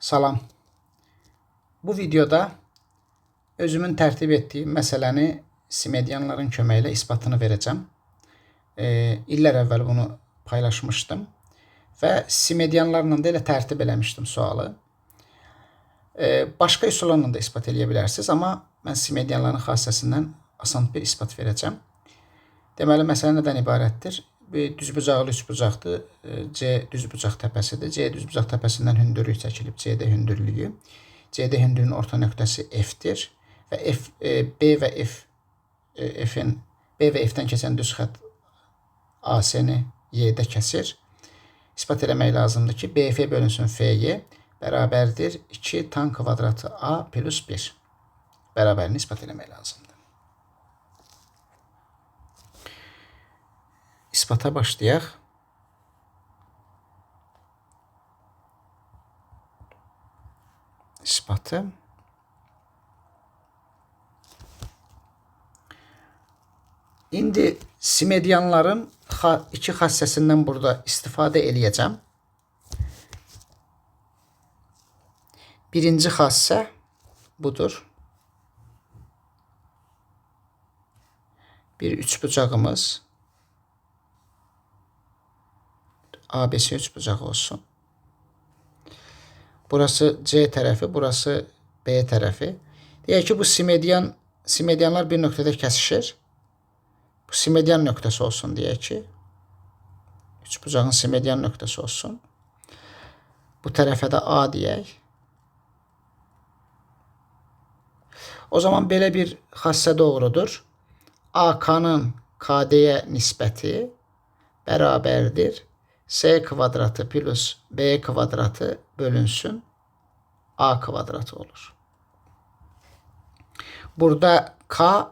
Salam. Bu videoda özümün tərtib etdiyim məsələni simedyanların köməyi ilə isbatını verəcəm. İllər əvvəl bunu paylaşmışdım və simedyanlarla da elə tərtib eləmişdim sualı. Başqa üsullarla da isbat edə bilərsiniz, amma mən simedyanların xassəsindən asan bir isbat verəcəm. Deməli, məsələ nədən ibarətdir? Bir düzbucaqlı üçbucaqdır. C düzbucaq təpəsidir. C düzbucaq təpəsindən hündürlük çəkilib. CD hündürlüyü. CD hündürlüyünün orta nöqtəsi F-dir və B və F-dən keçən düz xətt AC-ni Y-də kəsir. İsbat eləmək lazımdır ki, BF bölünsün FY bərabərdir 2 tan kvadratı A plus 1. Bərabərini isbat eləmək lazımdır. İspata başlayaq. İspatı. İndi simedyanların iki xassəsindən burada istifadə eləyəcəm. Birinci xassə budur. Bir üçbucağımız ABC üçbucağı olsun. Burası C tərəfi, burası B tərəfi. Deyək ki, bu simedyanlar bir nöqtədə kəsişir. Bu simedyan nöqtəsi olsun deyək ki. Üçbucağın simedyan nöqtəsi olsun. Bu tərəfə də A deyək. O zaman belə bir xassə doğrudur. AK-nın KD-yə nisbəti bərabərdir C kvadratı plus B kvadratı bölünsün A kvadratı olur. Burada K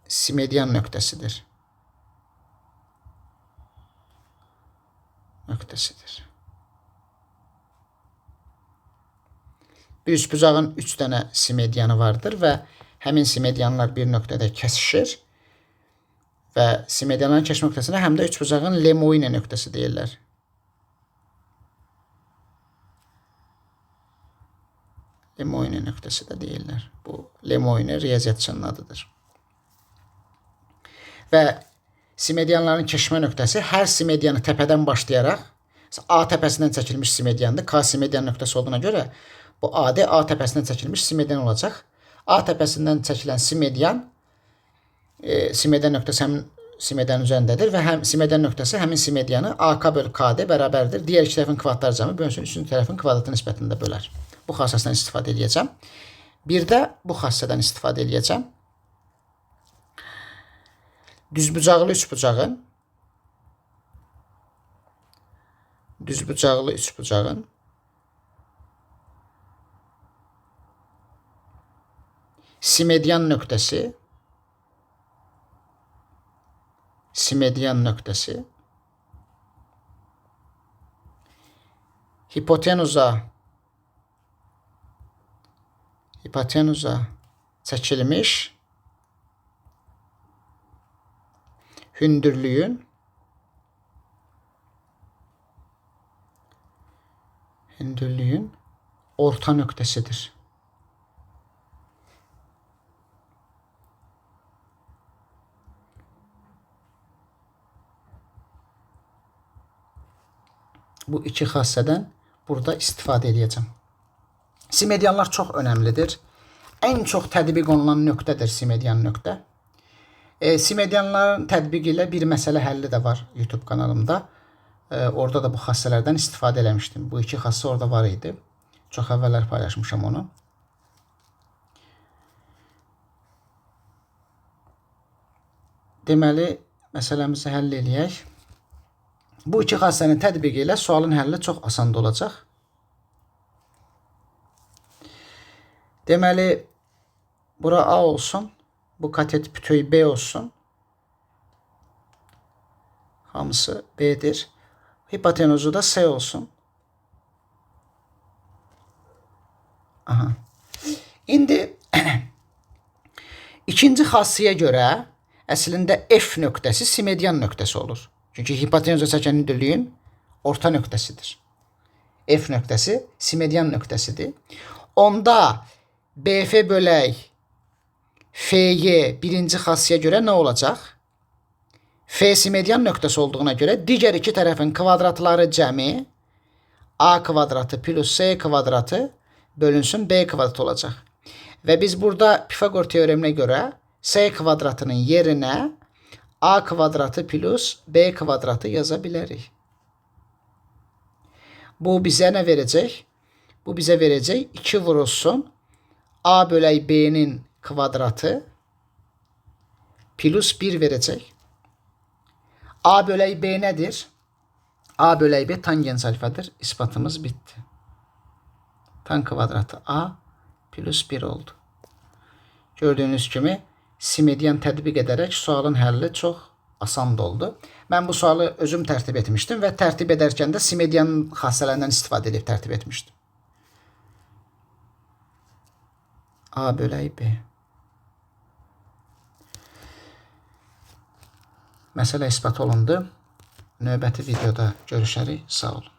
simedyan nöqtəsidir. Bir üçbucağın 3 dənə simedyanı vardır və həmin simedyanlar bir nöqtədə kəsişir və simedyanların kəsiş nöqtəsinə həm də üçbucağın Lemoyne nöqtəsi deyirlər. Lemoyne nöqtəsi də deyirlər. Bu Lemoyne riyaziyyatçının adıdır. Və simedyanların keçmə nöqtəsi hər simedyanı təpədən başlayaraq A təpəsindən çəkilmiş simedyandır. K simedyan nöqtəsi olduğuna görə bu AD A təpəsindən çəkilmiş simedyan olacaq. A təpəsindən çəkilən simedyan nöqtəsi həmin simedyanın üzərindədir və simedyan nöqtəsi həmin simedyanı AK bölü KD bərabərdir. Digər iki tərəfin kvadratları cəmi bölünsün üçüncü tərəfin kvadratı nisbətində bölər. Bu xassəsindən istifadə edəcəm. Bir də bu xassədən istifadə edəcəm. Düzbucaqlı üçbucağın simedyan hipotenuza çəkilmiş hündürlüyün orta nöqtəsidir. Bu iki xassədən burada istifadə edəcəm. Simedyanlar çox önəmlidir. Ən çox tətbiq olunan nöqtədir simedyan nöqtə. Simedyanların tətbiqi ilə bir məsələ həlli də var YouTube kanalımda. Orada da bu xassələrdən istifadə eləmişdim. Bu iki xassə orada var idi. Çox əvvəllər paylaşmışam onu. Deməli, məsələmizi həll eləyək. Bu iki xassənin tətbiqi ilə sualın həlli çox asan olacaq. Deməli, bura A olsun. Bu katet bütöv B olsun. Hamısı B'dir. Hipotenuzu da S olsun. Aha. İndi ikinci xassıya görə əslində F nöqtəsi simedyan nöqtəsi olur. Çünki hipotenuza çəkən hündürlüyün orta nöqtəsidir. F nöqtəsi simedian nöqtəsidir. Onda BF bölək FY birinci xassıya görə nə olacaq? F simedian nöqtəsi olduğuna görə digər iki tərəfin kvadratları cəmi A kvadratı plus S kvadratı bölünsün B kvadratı olacaq. Və biz burada Pifagor teoreminə görə S kvadratının yerinə A kvadratı plus B kvadratı yaza bilərik. Bu bizə nə verəcək? Bu bizə verəcək 2 vurulsun A bölək B'nin kvadratı plus 1 verəcək. A bölək B nədir? A bölək B tangens alfadır. İsbatımız bitdi. Tan kvadratı A plus 1 oldu. Gördüyünüz kimi simedian tətbiq edərək sualın həlli çox asan oldu. Mən bu sualı özüm tərtib etmişdim və tərtib edərkən də simedian xassələrindən istifadə edib tərtib etmişdim. A bölək B. Məsələ isbat olundu. Növbəti videoda görüşərik. Sağ olun.